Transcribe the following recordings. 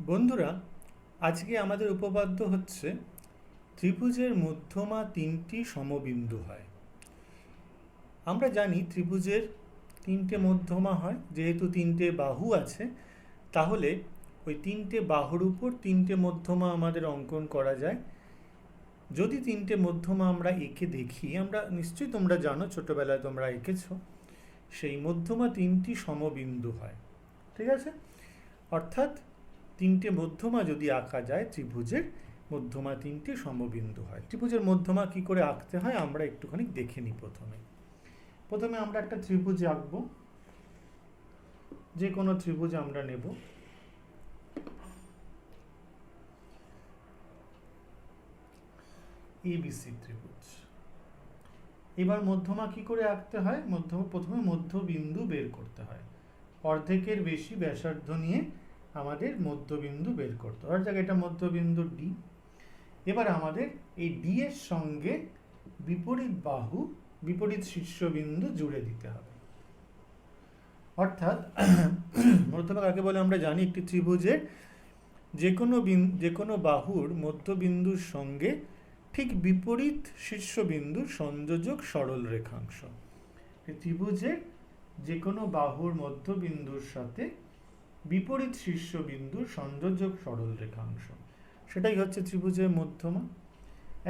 বন্ধুরা, আজকে আমাদের উপপাদ্য হচ্ছে ত্রিভুজের মধ্যমা তিনটি সমবিন্দু হয়। আমরা জানি ত্রিভুজের তিনটে মধ্যমা হয়, যেহেতু তিনটে বাহু আছে তাহলে ওই তিনটে বাহুর উপর তিনটে মধ্যমা আমাদের অঙ্কন করা যায়। যদি তিনটে মধ্যমা আমরা এঁকে দেখি, আমরা নিশ্চয়ই তোমরা জানো, ছোটবেলায় তোমরা এঁকেছ, সেই মধ্যমা তিনটি সমবিন্দু হয়। ঠিক আছে? অর্থাৎ তিনটে মধ্যমা যদি আঁকা যায় ত্রিভুজের, মধ্যমা তিনটে সমবিন্দু হয়। ত্রিভুজের মধ্যমা কি করে আঁকতে হয় আমরা একটুখানি দেখে নিই। প্রথমে আমরা একটা ত্রিভুজ আঁকবো, যে কোনো ত্রিভুজ আমরা নেব। এবিসি ত্রিভুজ। এবার মধ্যমা কি করে আঁকতে হয়? প্রথমে মধ্যবিন্দু বের করতে হয়। অর্ধেকের বেশি ব্যাসার্ধ নিয়ে আমাদের মধ্যবিন্দু বের করতে হয়। অর্থাৎ এটা মধ্যবিন্দু ডি। এবার আমাদের এই ডি এর সঙ্গে বিপরীত বাহু, বিপরীত শীর্ষবিন্দু জুড়ে দিতে হবে। অর্থাৎ মধ্যমা কাকে বলে আমরা জানি, একটি ত্রিভুজের যে কোনো বাহুর মধ্যবিন্দুর সঙ্গে ঠিক বিপরীত শীর্ষবিন্দুর সংযোজক সরল রেখাংশ। ত্রিভুজের যে কোনো বাহুর মধ্যবিন্দুর সাথে বিপরীত শীর্ষবিন্দুর সংযোজক সরল রেখাংশ, সেটাই হচ্ছে ত্রিভুজের মধ্যমা।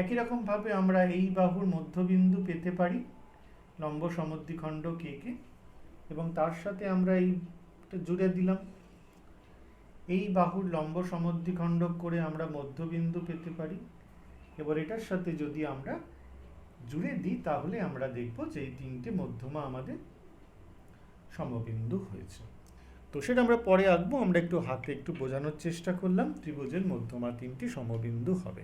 একই রকমভাবে আমরা এই বাহুর মধ্যবিন্দু পেতে পারি লম্ব সমদ্বিখণ্ড কে কে, এবং তার সাথে আমরা এইটা জুড়ে দিলাম। এই বাহুর লম্ব সমদ্বিখণ্ড করে আমরা মধ্যবিন্দু পেতে পারি। এবার এটার সাথে যদি আমরা জুড়ে দিই তাহলে আমরা দেখব যে এই তিনটে মধ্যমা আমাদের সমবিন্দু হয়েছে। তো সেটা আমরা পরে আঁকবো, আমরা একটু হাতে একটু বোঝানোর চেষ্টা করলাম ত্রিভুজের মধ্যমা তিনটি সমবিন্দু হবে।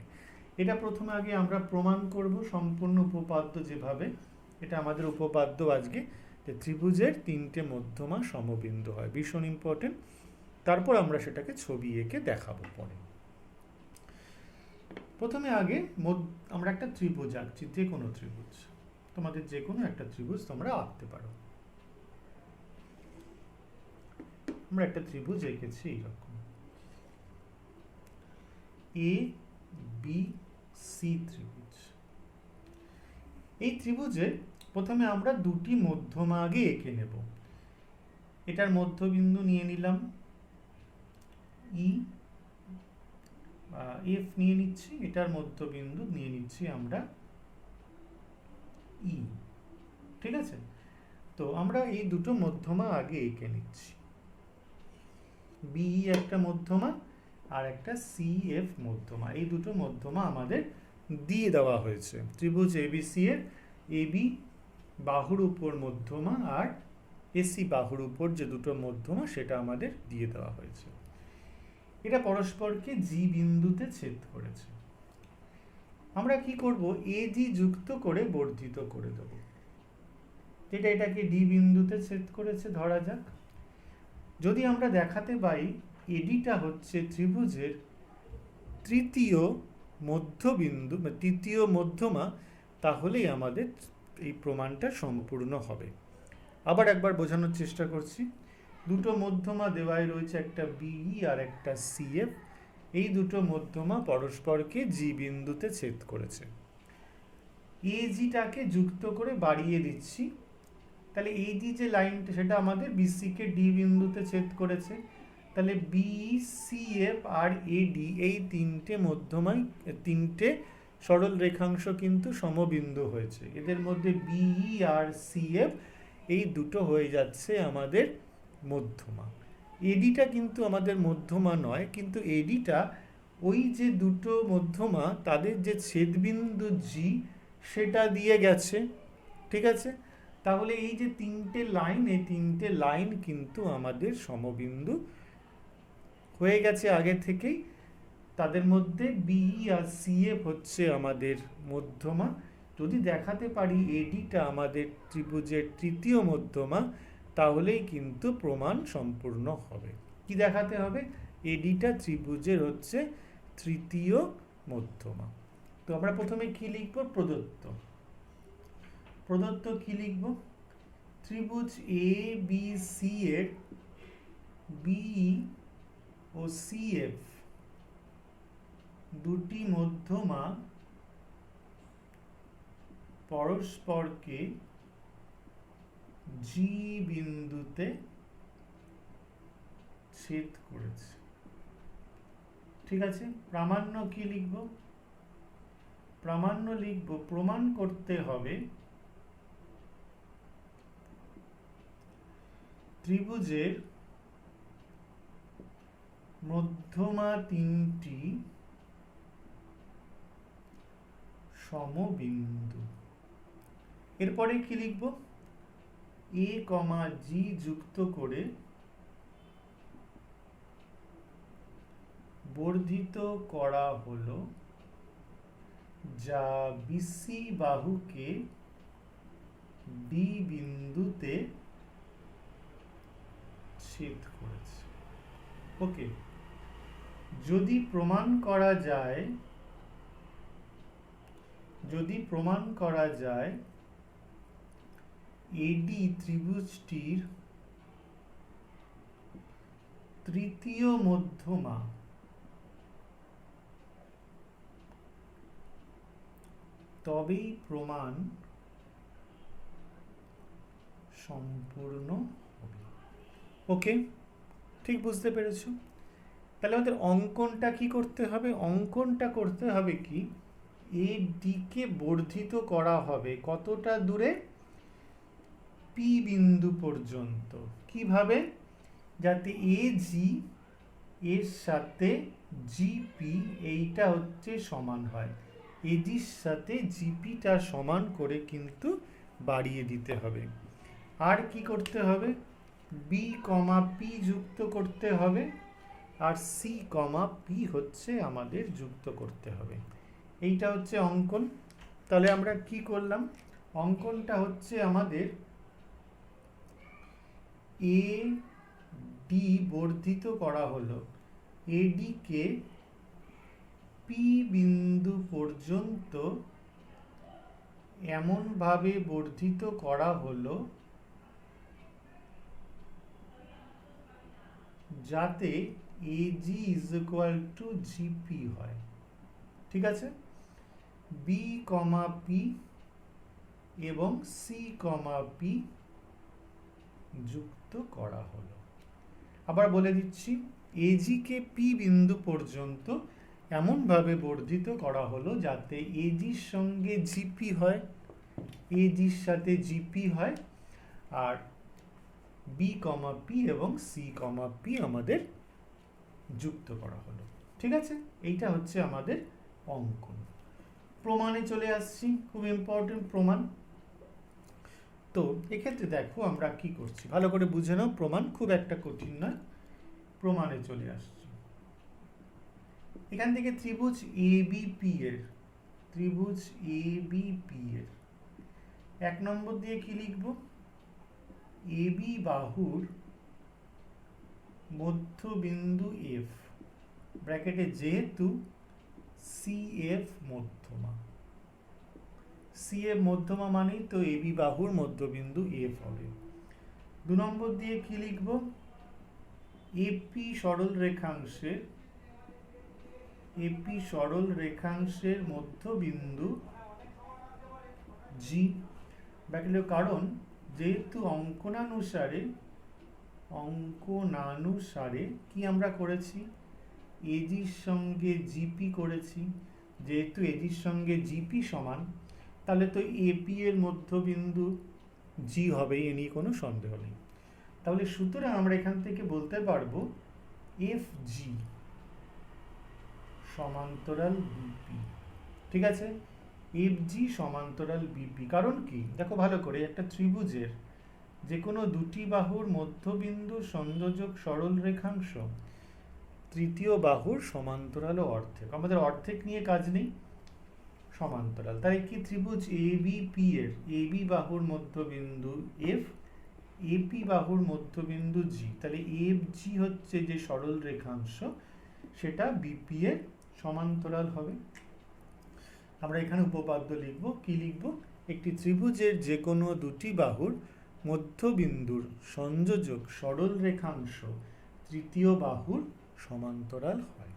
এটা প্রথমে আগে আমরা প্রমাণ করব সম্পূর্ণ উপপাদ্য যেভাবে। এটা আমাদের উপপাদ্য আজকে, যে ত্রিভুজের তিনটে মধ্যমা সমবিন্দু হয়, ভীষণ ইম্পর্টেন্ট। তারপর আমরা সেটাকে ছবি এঁকে দেখাবো পরে। প্রথমে আগে আমরা একটা ত্রিভুজ আঁকছি, যে কোনো ত্রিভুজ, তোমাদের যে কোনো একটা ত্রিভুজ তোমরা আঁকতে পারো। আমরা একটা ত্রিভুজ এঁকেছি এইরকম, এ বি সি ত্রিভুজ। এই ত্রিভুজে প্রথমে আমরা দুটি মধ্যমা আগে এঁকে নেব। এটার মধ্যবিন্দু নিয়ে নিলাম ই, এফ নিয়ে নিচ্ছি, এটার মধ্যবিন্দু নিয়ে নিচ্ছি আমরা ই। ঠিক আছে? তো আমরা এই দুটো মধ্যমা আগে এঁকে নিচ্ছি। বি একটা মধ্যমা আর একটা সি এফ মধ্যমা, এই দুটো মধ্যমা আমাদের দিয়ে দেওয়া হয়েছে। ত্রিভুজ এবিসি এর এবি বাহুর উপর মধ্যমা আর এসি বাহুর উপর যে দুটো মধ্যমা সেটা আমাদের দিয়ে দেওয়া হয়েছে। এটা পরস্পরকে জি বিন্দুতে ছেদ করেছে। আমরা কি করব, এজি যুক্ত করে বর্ধিত করে দেব। যেটা এটাকে ডি বিন্দুতে ছেদ করেছে ধরা যাক। যদি আমরা দেখাতে পাই এডিটা হচ্ছে ত্রিভুজের তৃতীয় মধ্যবিন্দু বা তৃতীয় মধ্যমা, তাহলেই আমাদের এই প্রমাণটা সম্পূর্ণ হবে। আবার একবার বোঝানোর চেষ্টা করছি। দুটো মধ্যমা দেওয়াই রয়েছে, একটা বিই আর একটা সিএফ। এই দুটো মধ্যমা পরস্পরকে জি বিন্দুতে ছেদ করেছে। এজিটাকে যুক্ত করে বাড়িয়ে দিচ্ছি, তাহলে এই যে লাইনটা সেটা আমাদের বিসিকে ডি বিন্দুতে ছেদ করেছে। তাহলে বিসিএফ আর এডি এই তিনটে মধ্যমায় তিনটে সরল রেখাংশ কিন্তু সমবিন্দু হয়েছে। এদের মধ্যে বিই আর সিএফ এই দুটো হয়ে যাচ্ছে আমাদের মধ্যমা। এডিটা কিন্তু আমাদের মধ্যমা নয়, কিন্তু এডিটা ওই যে দুটো মধ্যমা তাদের যে ছেদবিন্দু জি সেটা দিয়ে গেছে। ঠিক আছে? তাহলে এই যে তিনটে লাইন, এই তিনটে লাইন কিন্তু আমাদের সমবিন্দু হয়ে গেছে আগে থেকেই। তাদের মধ্যে বিই আর সিএফ হচ্ছে আমাদের মধ্যমা। যদি দেখাতে পারি এডিটা আমাদের ত্রিভুজের তৃতীয় মধ্যমা, তাহলেই কিন্তু প্রমাণ সম্পূর্ণ হবে। কি দেখাতে হবে? এডিটা ত্রিভুজের হচ্ছে তৃতীয় মধ্যমা। তো আমরা প্রথমে কি লিখব? প্রদত্ত কি লিখব? ত্রিভুজ এ বি সি এর বিই ও CF দুটি মধ্যমা পরস্পরকে G বিন্দুতে ছেদ করেছে। ঠিক আছে, প্রামাণ্য কি লিখব? প্রামাণ্য লিখব, প্রমাণ করতে হবে ত্রিভুজের মধ্যমা তিনটি সমবিন্দু। এরপরে কি লিখব? A, G যুক্ত করে বর্ধিত করা হলো, যা BC বাহুকে D বিন্দুতে ছেদ করেছে। ওকে, যদি প্রমাণ করা যায় AD ত্রিভুজটির তৃতীয় মধ্যমা, তবেই প্রমাণ সম্পূর্ণ হবে। ওকে, ঠিক বুঝতে পেরেছো? তাহলে আমাদের অঙ্কনটা কি করতে হবে? অঙ্কনটা করতে হবে কি, AD কে বর্ধিত করা হবে কতটা দূরে? P বিন্দু পর্যন্ত। কিভাবে? যাতে AG এর সাথে GP এইটা হচ্ছে সমান হয়। AGর সাথে GPটা সমান করে কিন্তু বাড়িয়ে দিতে হবে। আর কি করতে হবে? B, P যুক্ত করতে হবে, আর C, P হচ্ছে আমাদের যুক্ত করতে হবে। এইটা হচ্ছে অঙ্কন। তাহলে আমরা কি করলাম? অঙ্কনটা হচ্ছে আমাদের AD বর্ধিত করা হলো, AD কে P বিন্দু পর্যন্ত এমনভাবে বর্ধিত করা হলো যাতে AG = GP হয়। ঠিক আছে, B, P এবং C, P যুক্ত করা হলো। আবার বলে দিচ্ছি, AG কে P বিন্দু পর্যন্ত এমনভাবে বর্ধিত করা হলো যাতে AGর সঙ্গে GP হয়, AGর সাথে GP হয়, আর B, P এবং C, P আমাদের যুক্ত করা হলো। ঠিক আছে, এইটা হচ্ছে আমাদের অঙ্কন। প্রমাণে চলে আসছি, খুব ইম্পর্টেন্ট প্রমাণ। তো এক্ষেত্রে দেখো আমরা কি করছি, ভালো করে বুঝে নাও। প্রমাণ খুব একটা কঠিন নয়, প্রমাণে চলে আসছি। এখান থেকে ত্রিভুজ ABP এর 1 নম্বর দিয়ে কি লিখব? AB বাহুর মধ্যবিন্দু F, ব্র্যাকেটে যেহেতু CF মধ্যমা, CF মধ্যমা মানেই তো AB বাহুর মধ্যবিন্দু F হবে। 2 নম্বর দিয়ে কি লিখব? AP সরল রেখাংশের মধ্যবিন্দু G, ব্র্যাকেটে, কারণ যেহেতু অঙ্কনানুসারে কি আমরা করেছি? AGর সঙ্গে GP করেছি। যেহেতু AGর সঙ্গে GP সমান, তাহলে তো AP এর মধ্যবিন্দু G হবে, এ নিয়ে কোনো সন্দেহ নেই। তাহলে সুতরাং আমরা এখান থেকে বলতে পারবো FG সমান্তরাল BP। ঠিক আছে, FG সমান্তরাল BP। কারণ কি? দেখো ভালো করে, একটা ত্রিভুজের যে কোনো দুটি বাহুর মধ্যবিন্দু সংযোজক সরল রেখাংশ তৃতীয় বাহুর সমান্তরাল ও অর্ধেক। আমাদের অর্ধেক নিয়ে কাজ নেই, সমান্তরাল। তাই কি ত্রিভুজ ABP এর AB বাহুর মধ্যবিন্দু F, AP বাহুর মধ্যবিন্দু G, তাহলে FG হচ্ছে যে সরল রেখাংশ, সেটা BP এর সমান্তরাল হবে। আমরা এখানে উপপাদ্য লিখব। কি লিখব? একটি ত্রিভুজের যে কোনো দুটি বাহুর মধ্যবিন্দুর সংযোজক সরল রেখাংশ তৃতীয় বাহুর সমান্তরাল হয়।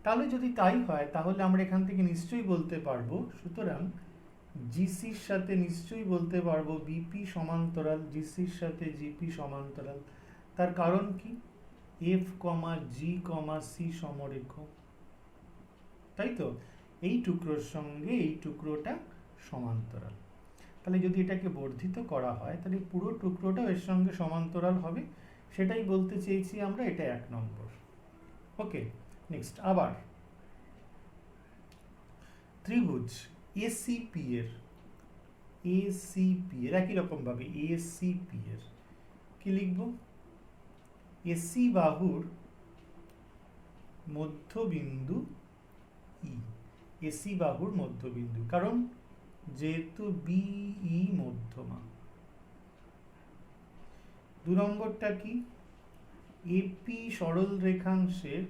তাহলে যদি তাই হয় তাহলে আমরা এখান থেকে নিশ্চয়ই বলতে পারবো, সুতরাং জিসির সাথে নিশ্চয়ই বলতে পারবো বিপি সমান্তরাল, জিসির সাথে জিপি সমান্তরাল। তার কারণ কি? এফ কমা জি কমা সি সমরেখ, তাই তো? এই টুকরোর সঙ্গে এই টুকরোটা সমান্তরাল। তাহলে যদি এটাকে বর্ধিত করা হয় তাহলে পুরো টুকরোটা এর সঙ্গে সমান্তরাল হবে, সেটাই বলতে চেয়েছি আমরা। এটা 1 নম্বর। ওকে, নেক্সট আবার ত্রিভুজ এসিপি এর একই রকম ভাবে এসিপি এর কি লিখব? এসি বাহুর মধ্যবিন্দু ই, এসি বাহুর মধ্যবিন্দু, কারণ যেহেতু বিই মধ্যমা। 2 নম্বরটা কি? এপি সরল রেখাংশের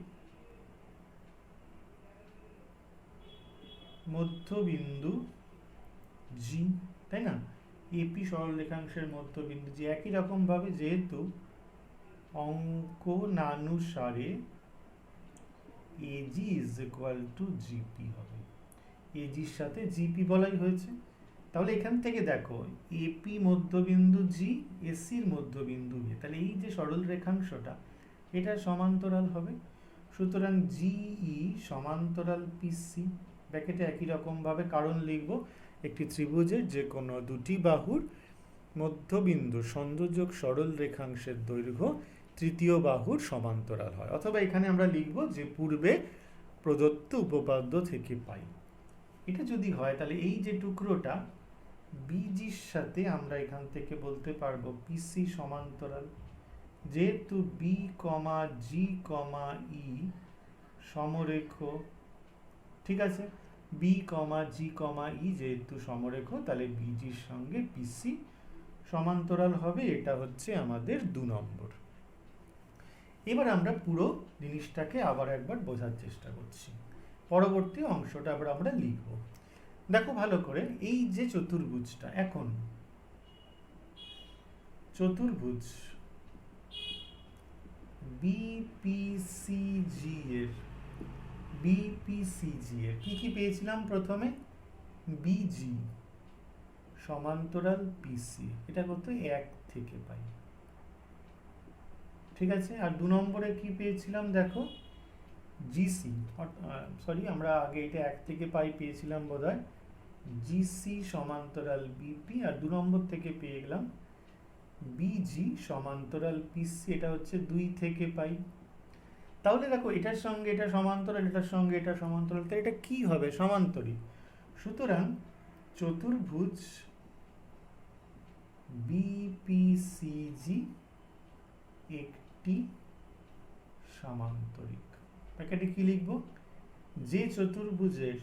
মধ্যবিন্দু জি, তাই না? এপি সরল রেখাংশের মধ্যবিন্দু জি। একই রকম ভাবে যেহেতু অঙ্কনানুসারে AG is equal to GP হবে, এজির সাথে জিপি বলাই হয়েছে। তাহলে এখান থেকে দেখো এপি মধ্যবিন্দু জি, এসির মধ্যবিন্দু এ, তাহলে এই যে সরল রেখাংশটা এটা সমান্তরাল হবে। সুতরাং জিই সমান্তরাল পিসি, ব্র্যাকেটে একই রকম ভাবে কারণ লিখব একটি ত্রিভুজের যে কোনো দুটি বাহুর মধ্যবিন্দু সংযোজক সরল রেখাংশের দৈর্ঘ্য তৃতীয় বাহুর সমান্তরাল হয়। অথবা এখানে আমরা লিখব যে পূর্বে প্রদত্ত উপপাদ্য থেকে পাই। এটা যদি হয় তাহলে এই যে টুকরোটা বিজির সাথে আমরা এখান থেকে বলতে পারবো পিসি সমান্তরাল, যেহেতু বি কমা জি কমা ই সমরেখ, ঠিক আছে? বি কমা জি কমা ই যেহেতু সমরেখ, তাহলে বিজির সঙ্গে পিসি সমান্তরাল হবে। এটা হচ্ছে আমাদের 2 নম্বর। এবার আমরা পুরো জিনিসটাকে আবার একবার বোঝার চেষ্টা করছি। পরবর্তী অংশটা আবার আমরা লিখব। দেখো ভালো করে, এই যে চতুর্ভুজটা, এখন চতুর্ভুজ বিপিসিজি এর কি কি পেয়েছিলাম প্রথমে? বিজি সমান্তরাল পিসি, এটা কত? 1 থেকে পাই, ঠিক আছে? আর 2 নম্বরে কি পেয়েছিলাম দেখো? জিসি, সরি আমরা আগে এটা 1 থেকে পাই পেয়েছিলাম বোধহয়, জিসি সমান্তরাল বিপি, আর 2 নম্বর থেকে পেয়ে গেলাম বিজি সমান্তরাল পিসি, এটা হচ্ছে 2 থেকে পাই। তাহলে দেখো এটার সঙ্গে এটা সমান্তরাল, এটার সঙ্গে এটা সমান্তরাল, তাহলে এটা কি হবে? সমান্তরিক। সুতরাং চতুর্ভুজ বিপিসিজি একটি সমান্তরিক। ব্র্যাকেটে কি লিখব? যে চতুর্ভুজের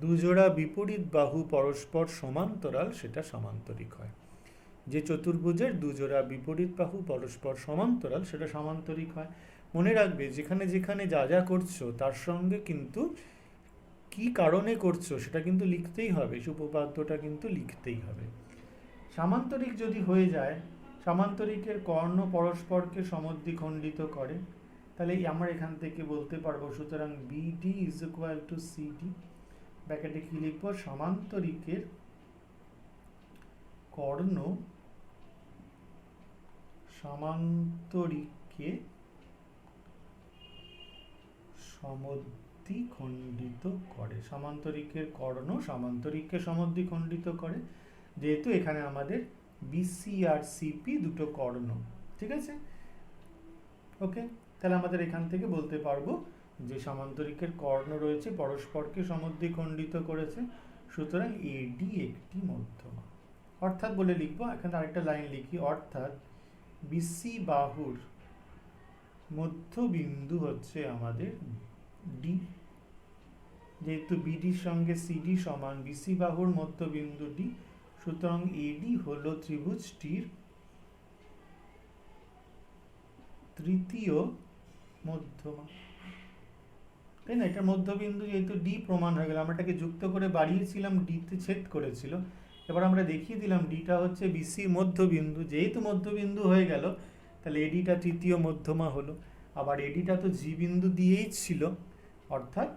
দুজোড়া বিপরীত বাহু পরস্পর সমান্তরাল সেটা সমান্তরিক হয়। যে চতুর্ভুজের দুজোড়া বিপরীত বাহু পরস্পর সমান্তরাল সেটা সমান্তরিক হয়। মনে রাখবে যেখানে যেখানে যা যা করছো তার সঙ্গে কিন্তু কি কারণে করছো সেটা কিন্তু লিখতেই হবে, উপপাদ্যটা কিন্তু লিখতেই হবে। সামান্তরিক যদি হয়ে যায়, সামান্তরিকের কর্ণ পরস্পরকে সমদ্বিখণ্ডিত করে, তাহলে আমরা এখান থেকে বলতে পারবো সুতরাং BD is equal to CD. ব্র্যাকেটে কি লিখবো? সমান্তরিকের কর্ণ সমান্তরিককে সমদ্বিখণ্ডিত করে। সমান্তরিকের কর্ণ সমান্তরিককে সমদ্বিখণ্ডিত করে, যেহেতু এখানে আমাদের বিসি আর সিপি দুটো কর্ণ, ঠিক আছে? ওকে, তাহলে আমাদের এখান থেকে বলতে পারবো যে সমান্তরিকের কর্ণ রয়েছে পরস্পরকে সমদ্বিখণ্ডিত করেছে, সুতরাং এডি একটি মধ্যমা। অর্থাৎ বলে লিখবো, এখানে আরেকটা লাইন লিখি, অর্থাৎ বিসি বাহুর মধ্যবিন্দু হচ্ছে আমাদের ডি, যেহেতু বিডির সঙ্গে সিডি সমান, বিসি বাহুর মধ্যবিন্দু ডি, সুতরাং এডি হলো ত্রিভুজটির তৃতীয় মধ্যমা, তাই না? এটা মধ্যবিন্দু যেহেতু ডি প্রমাণ হয়ে গেল, আমরা এটাকে যুক্ত করে বাড়িয়েছিলাম, ডিতে ছেদ করেছিল, এবার আমরা দেখিয়ে দিলাম ডিটা হচ্ছে বিসি মধ্যবিন্দু, যেহেতু মধ্যবিন্দু হয়ে গেল তাহলে এডিটা তৃতীয় মধ্যমা হলো। আবার এডিটা তো জি বিন্দু দিয়েই ছিল, অর্থাৎ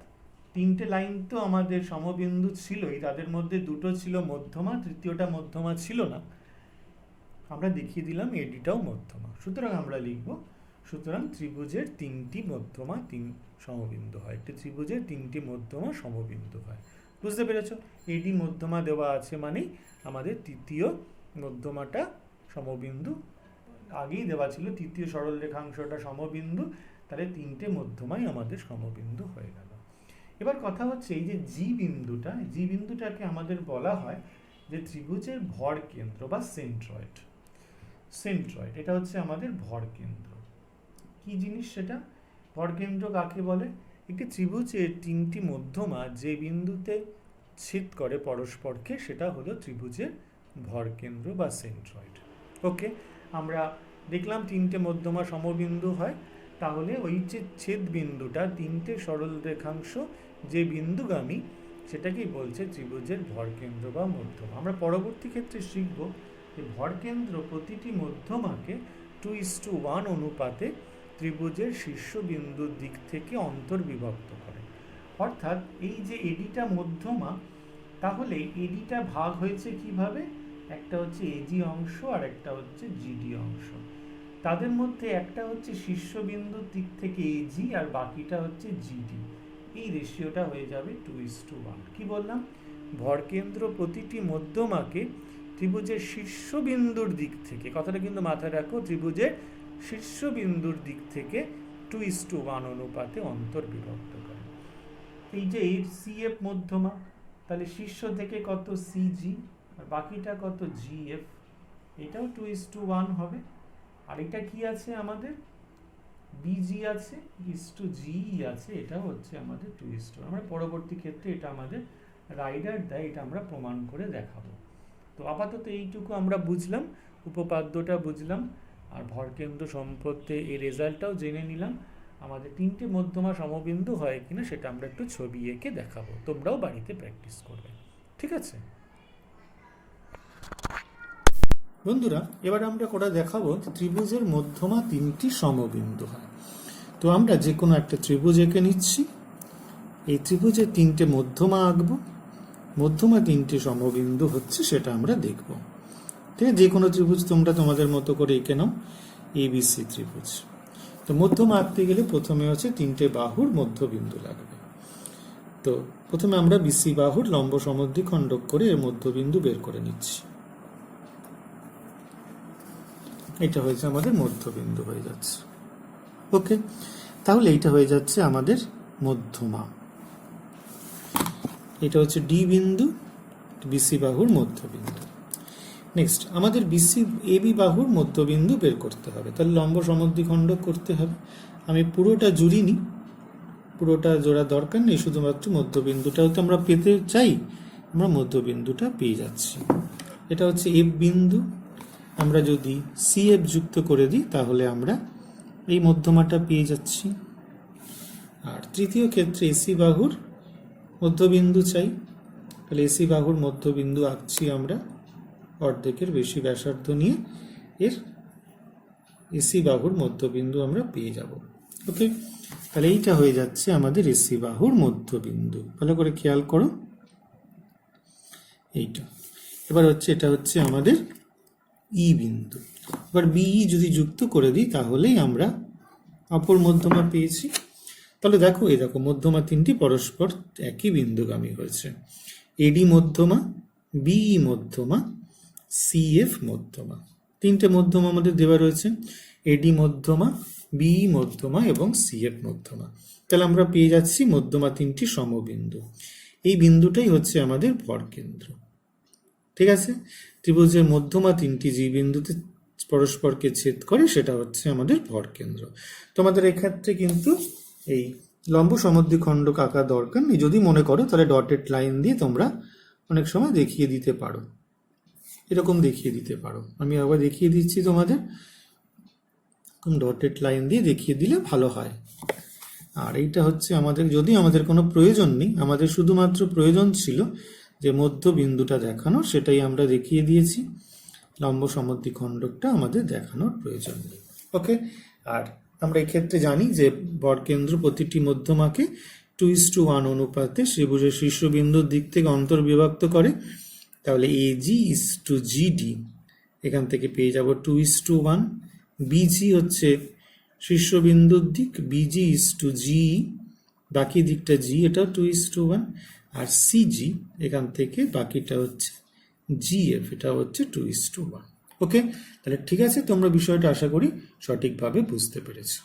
তিনটে লাইন তো আমাদের সমবিন্দু ছিলই, তাদের মধ্যে দুটো ছিল মধ্যমা, তৃতীয়টা মধ্যমা ছিল না। আমরা দেখিয়ে দিলাম এডিটাও মধ্যমা। সুতরাং আমরা লিখব, সুতরাং ত্রিভুজের তিনটি মধ্যমা তিন সমবিন্দু হয়। একটি ত্রিভুজের তিনটি মধ্যমা সমবিন্দু হয়। বুঝতে পেরেছ? এডি মধ্যমা দেওয়া আছে মানে আমাদের তৃতীয় মধ্যমাটা সমবিন্দু, আগেই দেওয়া ছিল তৃতীয় সরল রেখাংশটা সমবিন্দু, তাহলে তিনটে মধ্যমাই আমাদের সমবিন্দু হয়ে গেল। এবার কথা হচ্ছে এই যে জি বিন্দুটাকে আমাদের বলা হয় যে ত্রিভুজের ভর কেন্দ্র বা সেন্ট্রয়েড। এটা হচ্ছে আমাদের ভর কেন্দ্র। কি জিনিস সেটা? ভর কেন্দ্র কাকে বলে? একটি ত্রিভুজের তিনটি মধ্যমা যে বিন্দুতে ছেদ করে পরস্পরকে, সেটা হলো ত্রিভুজের ভর কেন্দ্র বা সেন্ট্রয়েড। ওকে, আমরা দেখলাম তিনটে মধ্যমা সমবিন্দু হয়, তাহলে ওই যে ছেদ বিন্দুটা তিনটে সরল রেখাংশ যে বিন্দুগামী, সেটাকেই বলছে ত্রিভুজের ভর কেন্দ্র বা মধ্যমা। আমরা পরবর্তী ক্ষেত্রে শিখব যে ভর কেন্দ্র প্রতিটি মধ্যমাকে 2:1 অনুপাতে ত্রিভুজের শীর্ষবিন্দুর দিক থেকে অন্তর্বিভক্ত করে। অর্থাৎ এই যে এডিটা মধ্যমা, তাহলে এডিটা ভাগ হয়েছে কিভাবে? একটা হচ্ছে এজি অংশ আর একটা হচ্ছে জিডি অংশ। তাদের মধ্যে একটা হচ্ছে শীর্ষবিন্দুর দিক থেকে এজি আর বাকিটা হচ্ছে জিডি। এই রেশিওটা হয়ে যাবে 2:1। কি বললাম? ভরকেন্দ্র প্রতিটি মধ্যমাকে ত্রিভুজের শীর্ষবিন্দুর দিক থেকে, কথাটা কিন্তু মাথায় রাখো, ত্রিভুজের শীর্ষবিন্দুর দিক থেকে 2:1 অনুপাতে অন্তর্বিভক্ত করে। এই যে সিএফ মধ্যমা, তাহলে শীর্ষ থেকে কত? সিজি, আর বাকিটা কত? জিএফ। এটাও 2:1 হবে। আর এটা কি আছে আমাদের? বিজি আছে, জি আছে, এটা হচ্ছে আমাদের 2:1। আমরা পরবর্তী ক্ষেত্রে এটা আমাদের রাইডার দেয়, এটা আমরা প্রমাণ করে দেখাবো। তো আপাতত এইটুকু আমরা বুঝলাম, উপপাদ্যটা বুঝলাম, আর ভরকেন্দ্র সম্পর্কে এই রেজাল্টটাও জেনে নিলাম। আমাদের তিনটে মধ্যমা সমবিন্দু হয় কিনা সেটা আমরা একটু ছবি এঁকে দেখাবো, তোমরাও বাড়িতে প্র্যাকটিস করবে। ঠিক আছে বন্ধুরা, এবার আমরা করে দেখাবো ত্রিভুজের মধ্যমা তিনটি সমবিন্দু হয়। তো আমরা যে কোনো একটা ত্রিভুজ এঁকে নিচ্ছি, এই ত্রিভুজের তিনটে মধ্যমা আঁকবো, মধ্যমা তিনটি সমবিন্দু হচ্ছে সেটা আমরা দেখব। ঠিক আছে, যে কোনো ত্রিভুজ তোমরা তোমাদের মতো করে এঁকে নাও, এবিসি ত্রিভুজ। তো মধ্যমা আঁকতে গেলে প্রথমে হচ্ছে তিনটে বাহুর মধ্যবিন্দু লাগবে। তো প্রথমে আমরা বিসি বাহুর লম্ব সমদ্বিখণ্ডক করে এর মধ্যবিন্দু বের করে নিচ্ছি। এটা হয়েছে আমাদের মধ্যবিন্দু হয়ে যাচ্ছে। ওকে, তাহলে এইটা হয়ে যাচ্ছে আমাদের মধ্যমা। এটা হচ্ছে ডি বিন্দু, বিসি বাহুর মধ্যবিন্দু। নেক্সট আমাদের বিসি এবি বাহুর মধ্যবিন্দু বের করতে হবে, তাহলে লম্ব সমদ্বিখণ্ডক করতে হবে। আমি পুরোটা জুড়িনি, পুরোটা জোড়া দরকার নেই, শুধুমাত্র মধ্যবিন্দুটাও তো আমরা পেতে চাই, আমরা মধ্যবিন্দুটা পেয়ে যাচ্ছি। এটা হচ্ছে এফ বিন্দু, আমরা যদি সিএফ যুক্ত করে দিই তাহলে আমরা এই মধ্যমাটা পেয়ে যাচ্ছি। আর তৃতীয় ক্ষেত্রে এসি বাহুর মধ্যবিন্দু চাই, তাহলে এসি বাহুর মধ্যবিন্দু আঁকছি আমরা অর্ধেকের বেশি ব্যাসার্ধ নিয়ে, এর এসি বাহুর মধ্যবিন্দু আমরা পেয়ে যাব। ওকে, তাহলে এইটা হয়ে যাচ্ছে আমাদের এসি বাহুর মধ্যবিন্দু। ভালো করে খেয়াল করো এইটা। এবার হচ্ছে এটা হচ্ছে আমাদের ই বিন্দু। এবার বিই যদি যুক্ত করে দিই তাহলেই আমরা অপর মধ্যমা পেয়েছি। তাহলে দেখো এই দেখো মধ্যমা তিনটি পরস্পর একই বিন্দুগামী হয়েছে। এডি মধ্যমা, বিই মধ্যমা, সিএফ মধ্যমা, তিনটে মধ্যমা আমাদের দেওয়া রয়েছে, এডি মধ্যমা, বিই মধ্যমা এবং সিএফ মধ্যমা। তাহলে আমরা পেয়ে যাচ্ছি মধ্যমা তিনটি সমবিন্দু। এই বিন্দুটাই হচ্ছে আমাদের ভরকেন্দ্র। ঠিক আছে, ত্রিভুজের মধ্যমা তিনটি যে বিন্দুতে পরস্পরকে ছেদ করে সেটা হচ্ছে আমাদের ভরকেন্দ্র। তোমাদের এক্ষেত্রে কিন্তু এই লম্ব সমদ্বিখণ্ডক আঁকা দরকার নেই, যদি মনে করো তাহলে ডটেড লাইন দিয়ে তোমরা অনেক সময় দেখিয়ে দিতে পারো, এরকম দেখিয়ে দিতে পারো। আমি আবার দেখিয়ে দিচ্ছি তোমাদের, ডটেড লাইন দিয়ে দেখিয়ে দিলে ভালো হয়। আর এইটা হচ্ছে আমাদের, যদি আমাদের কোনো প্রয়োজন নেই, আমাদের শুধুমাত্র প্রয়োজন ছিল যে মধ্যবিন্দুটা দেখানো, সেটাই আমরা দেখিয়ে দিয়েছি। লম্ব সমদ্বিখণ্ডকটা আমাদের দেখানোর প্রয়োজন নেই। ওকে, আর আমরা এক্ষেত্রে জানি যে ভরকেন্দ্র প্রতিটি মধ্যমাকে 2:1 অনুপাতে ত্রিভুজের শীর্ষবিন্দুর দিক থেকে অন্তর্বিভক্ত করে। তাহলে এজি ইজ টু জিডি এখান থেকে পেয়ে যাব 2:1। বিজি হচ্ছে শীর্ষবিন্দুর দিক, বিজি ইজ টু জি, বাকি দিকটা জি, এটাও 2:1। আর সিজি এখান থেকে বাকিটা হচ্ছে জিএফ, এটা হচ্ছে 2:1। ওকে, তাহলে ঠিক আছে, তোমরা বিষয়টা আশা করি সঠিকভাবে বুঝতে পেরেছো।